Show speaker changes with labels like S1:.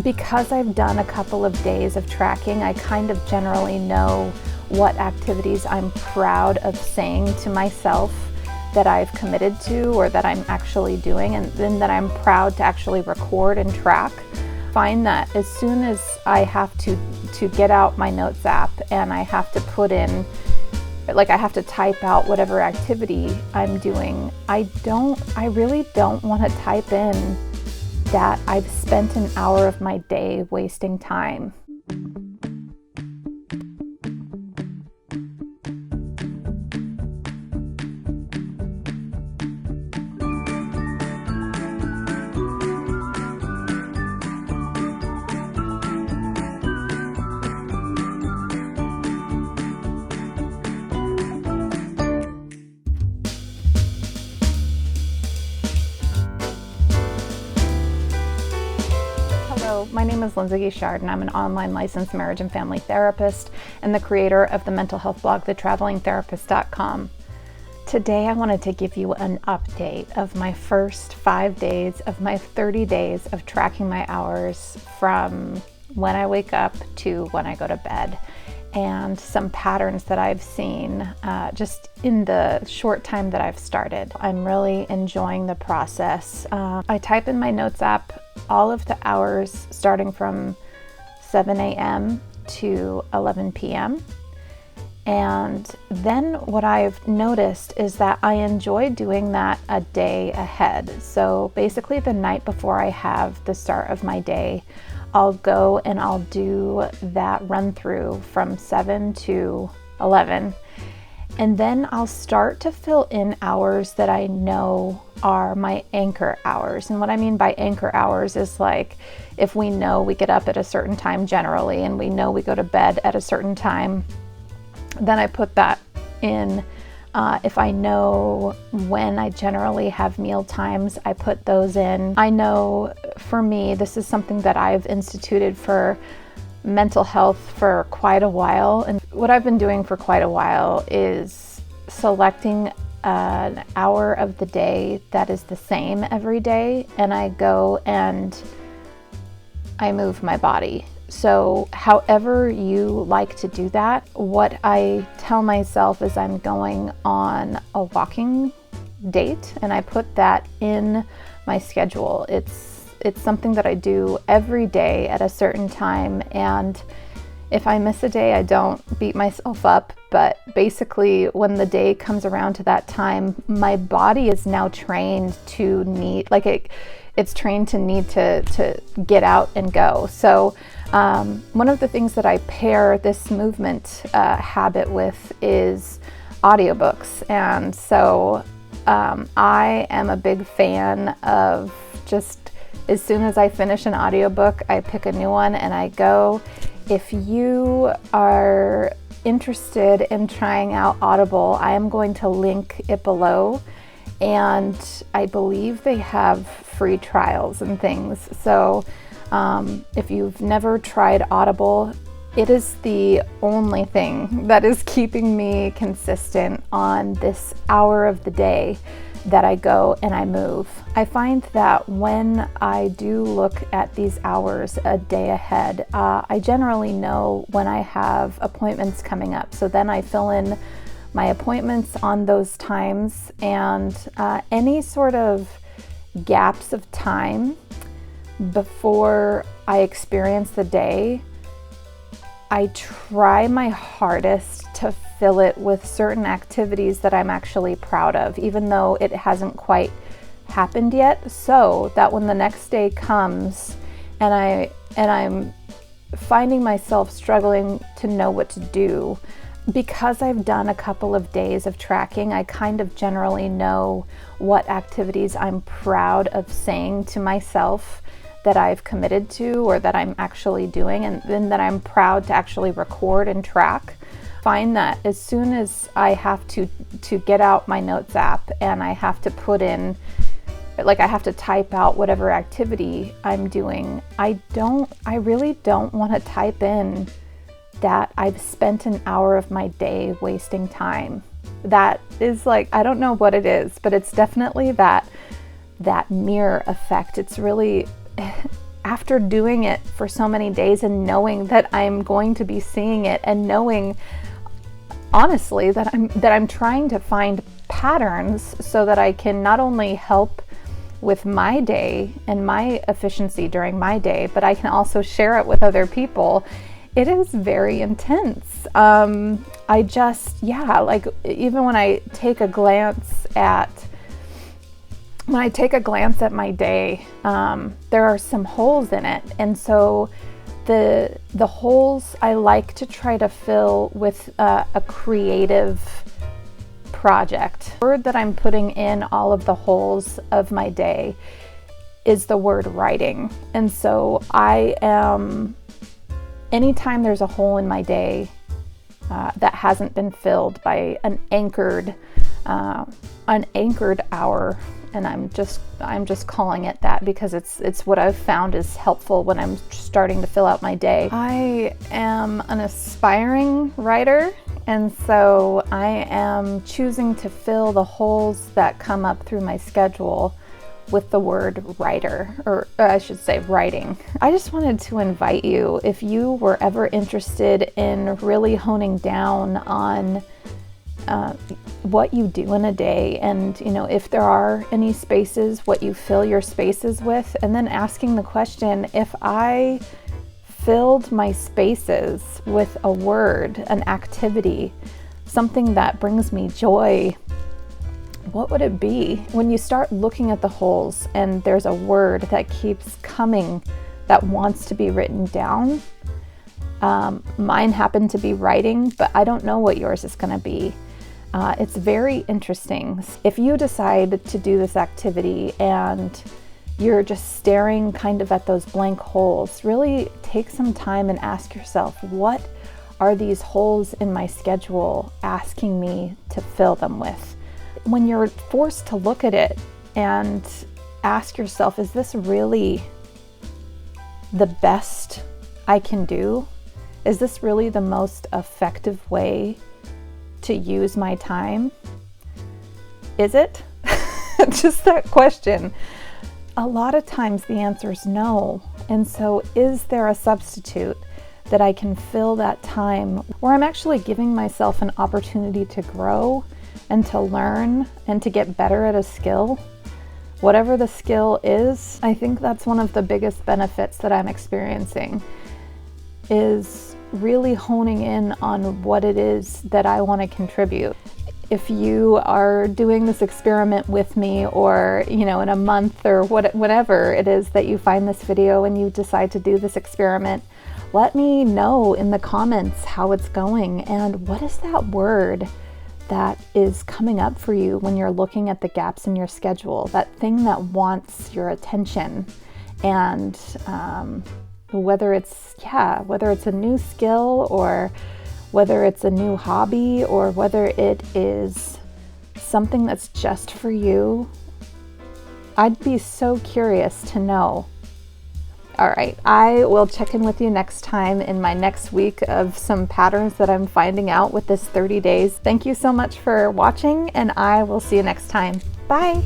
S1: Because I've done a couple of days of tracking, I kind of generally know what activities I'm proud of saying to myself that I've committed to or that I'm actually doing, and then that I'm proud to actually record and track. Find that as soon as I have to get out my notes app and I have to put in, I have to type out whatever activity I'm doing, I really don't want to type in that I've spent an hour of my day wasting time. Hello, my name is Lindsay Guichard, and I'm an online licensed marriage and family therapist and the creator of the mental health blog, thetravelingtherapist.com. Today, I wanted to give you an update of my first 5 days of my 30 days of tracking my hours from when I wake up to when I go to bed, and some patterns that I've seen just in the short time that I've started. I'm really enjoying the process. I type in my notes app all of the hours starting from 7 a.m. to 11 p.m. And then what I've noticed is that I enjoy doing that a day ahead. So basically the night before I have the start of my day, I'll go and I'll do that run through from 7 to 11. And then I'll start to fill in hours that I know are my anchor hours. And what I mean by anchor hours is like, if we know we get up at a certain time generally, and we know we go to bed at a certain time, then I put that in. If I know when I generally have meal times, I put those in. I know for me, this is something that I've instituted for mental health for quite a while. And what I've been doing for quite a while is selecting an hour of the day that is the same every day, and I go and I move my body. So however you like to do that, what I tell myself is I'm going on a walking date, and I put that in my schedule. It's something that I do every day at a certain time, and if I miss a day, I don't beat myself up, but basically when the day comes around to that time, my body is now trained to need, it's trained to need to get out and go. So one of the things that I pair this movement habit with is audiobooks. And so I am a big fan of just as soon as I finish an audiobook, I pick a new one and I go. If you are interested in trying out Audible, I am going to link it below. And I believe they have free trials and things. So if you've never tried Audible, it is the only thing that is keeping me consistent on this hour of the day that I go and I move. I find that when I do look at these hours a day ahead, I generally know when I have appointments coming up. So then I fill in my appointments on those times, and any sort of gaps of time before I experience the day, I try my hardest to fill it with certain activities that I'm actually proud of, even though it hasn't quite happened yet, so that when the next day comes and I'm finding myself struggling to know what to do, because I've done a couple of days of tracking, I kind of generally know what activities I'm proud of saying to myself that I've committed to or that I'm actually doing, and then that I'm proud to actually record and track. Find that as soon as I have to get out my notes app and I have to put in, I have to type out whatever activity I'm doing, I really don't want to type in that I've spent an hour of my day wasting time. That is I don't know what it is, but it's definitely that mirror effect. It's really, after doing it for so many days and knowing that I'm going to be seeing it, and knowing honestly that I'm trying to find patterns so that I can not only help with my day and my efficiency during my day, but I can also share it with other people. It is very intense. I just, like even when I take a glance at my day, there are some holes in it. And so the holes I like to try to fill with a creative project. The word that I'm putting in all of the holes of my day is the word writing. And so anytime there's a hole in my day that hasn't been filled by an anchored hour, and I'm just calling it that because it's what I've found is helpful when I'm starting to fill out my day. I am an aspiring writer, and so I am choosing to fill the holes that come up through my schedule with the word writer, or I should say writing. I just wanted to invite you, if you were ever interested in really honing down on what you do in a day, and if there are any spaces, what you fill your spaces with, and then asking the question, if I filled my spaces with a word, an activity, something that brings me joy, what would it be? When you start looking at the holes and there's a word that keeps coming that wants to be written down, mine happened to be writing, but I don't know what yours is going to be. It's very interesting. If you decide to do this activity and you're just staring kind of at those blank holes, really take some time and ask yourself, what are these holes in my schedule asking me to fill them with? When you're forced to look at it and ask yourself, is this really the best I can do? Is this really the most effective way to use my time? Is it? Just that question. A lot of times the answer is no. And so is there a substitute that I can fill that time where I'm actually giving myself an opportunity to grow and to learn and to get better at a skill? Whatever the skill is, I think that's one of the biggest benefits that I'm experiencing, is really honing in on what it is that I want to contribute. If you are doing this experiment with me, or in a month, or whatever it is that you find this video and you decide to do this experiment, let me know in the comments how it's going, and what is that word that is coming up for you when you're looking at the gaps in your schedule, that thing that wants your attention. And whether it's a new skill, or whether it's a new hobby, or whether it is something that's just for you, I'd be so curious to know. All right, I will check in with you next time in my next week of some patterns that I'm finding out with this 30 days. Thank you so much for watching, and I will see you next time. Bye.